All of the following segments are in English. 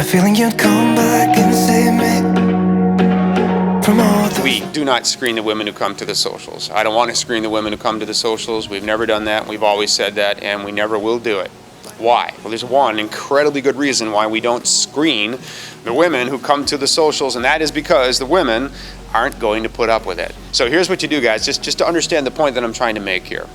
a feeling you'd come back and save me from all the... We do not screen the women who come to the socials. I don't want to screen the women who come to the socials. We've never done that. We've always said that, and we never will do it. Why? Well, there's one incredibly good reason why we don't screen the women who come to the socials, and that is because the women aren't going to put up with it. So here's what you do, guys, just to understand the point that I'm trying to make here.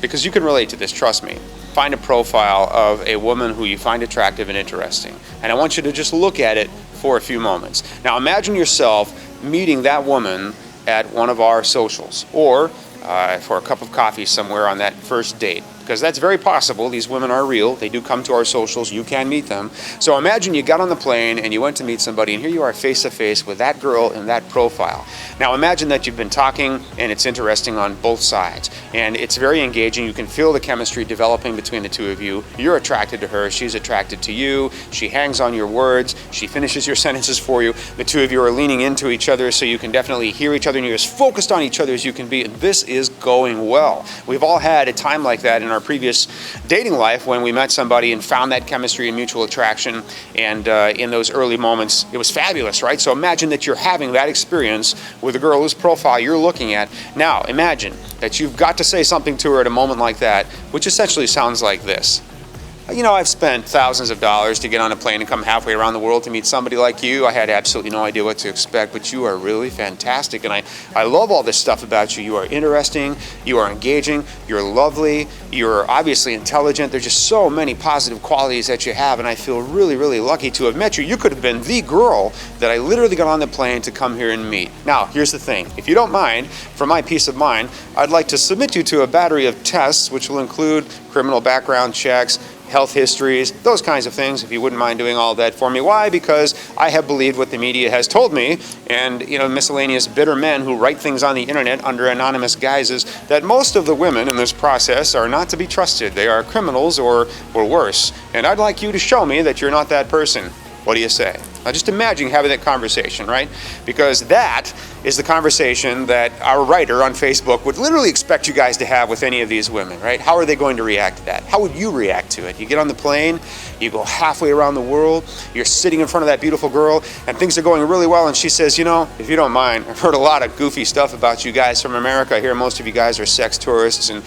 Because you can relate to this, trust me. Find a profile of a woman who you find attractive and interesting. And I want you to just look at it for a few moments. Now imagine yourself meeting that woman at one of our socials, or for a cup of coffee somewhere on that first date. Because that's very possible. These women are real. They do come to our socials. You can meet them. So imagine you got on the plane and you went to meet somebody, and here you are face to face with that girl in that profile. Now imagine that you've been talking and it's interesting on both sides. And it's very engaging. You can feel the chemistry developing between the two of you. You're attracted to her. She's attracted to you. She hangs on your words. She finishes your sentences for you. The two of you are leaning into each other so you can definitely hear each other, and you're as focused on each other as you can be. And this is going well. We've all had a time like that in our previous dating life when we met somebody and found that chemistry and mutual attraction, and in those early moments it was fabulous, right? So imagine that you're having that experience with a girl whose profile you're looking at. Now imagine that you've got to say something to her at a moment like that, which essentially sounds like this. You know, I've spent thousands of dollars to get on a plane and come halfway around the world to meet somebody like you. I had absolutely no idea what to expect, but you are really fantastic, and I love all this stuff about you. You are interesting, you are engaging, you're lovely, you're obviously intelligent. There's just so many positive qualities that you have, and I feel really, really lucky to have met you. You could have been the girl that I literally got on the plane to come here and meet. Now, here's the thing. If you don't mind, for my peace of mind, I'd like to submit you to a battery of tests, which will include criminal background checks, health histories, those kinds of things, if you wouldn't mind doing all that for me. Why? Because I have believed what the media has told me, and miscellaneous bitter men who write things on the internet under anonymous guises, that most of the women in this process are not to be trusted. They are criminals or worse. And I'd like you to show me that you're not that person. What do you say? Now just imagine having that conversation, right? Because that is the conversation that our writer on Facebook would literally expect you guys to have with any of these women, right? How are they going to react to that? How would you react to it? You get on the plane, you go halfway around the world, you're sitting in front of that beautiful girl, and things are going really well, and she says, if you don't mind, I've heard a lot of goofy stuff about you guys from America. I hear most of you guys are sex tourists, and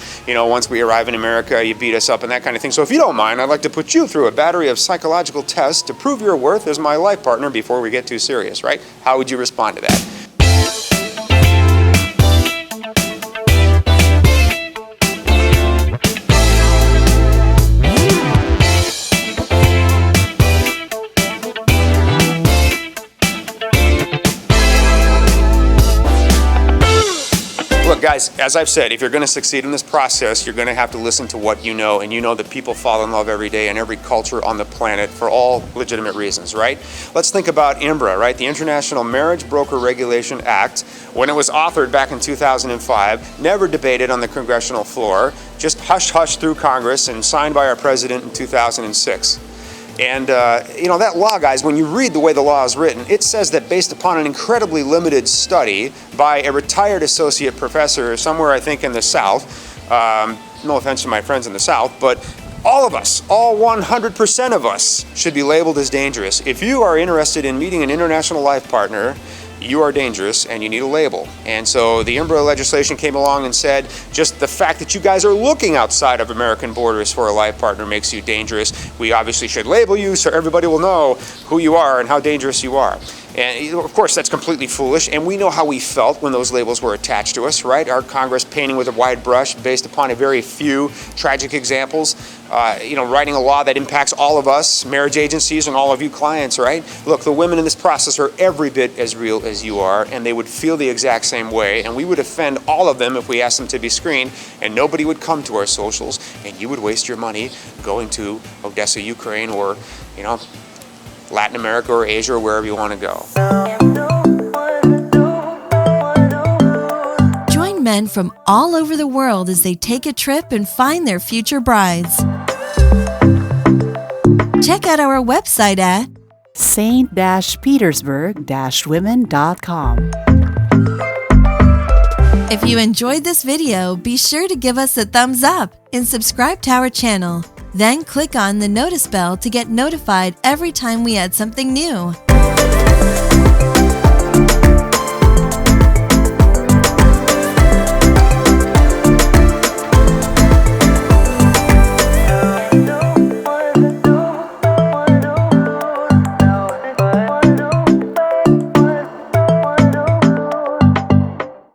once we arrive in America, you beat us up and that kind of thing. So if you don't mind, I'd like to put you through a battery of psychological tests to prove your worth as my life partner before we get too serious, right? How would you respond to that? Look, guys, as I've said, if you're going to succeed in this process, you're going to have to listen to what you know, and you know that people fall in love every day in every culture on the planet for all legitimate reasons, right? Let's think about IMBRA, right? The International Marriage Broker Regulation Act, when it was authored back in 2005, never debated on the congressional floor, just hush-hush through Congress and signed by our president in 2006. And that law, guys, when you read the way the law is written, it says that based upon an incredibly limited study by a retired associate professor somewhere, I think, in the South, no offense to my friends in the South, but all of us, all 100% of us, should be labeled as dangerous. If you are interested in meeting an international life partner, you are dangerous and you need a label. And so the IMBRA legislation came along and said just the fact that you guys are looking outside of American borders for a life partner makes you dangerous. We obviously should label you so everybody will know who you are and how dangerous you are. And of course that's completely foolish, and we know how we felt when those labels were attached to us, right? Our Congress painting with a wide brush based upon a very few tragic examples, writing a law that impacts all of us, marriage agencies, and all of you clients, right? Look, the women in this process are every bit as real as you are, and they would feel the exact same way, and we would offend all of them if we asked them to be screened, and nobody would come to our socials, and you would waste your money going to Odessa, Ukraine, or, Latin America or Asia or wherever you want to go. Join men from all over the world as they take a trip and find their future brides. Check out our website at saint-petersburg-women.com. If you enjoyed this video, be sure to give us a thumbs up and subscribe to our channel. Then click on the notice bell to get notified every time we add something new.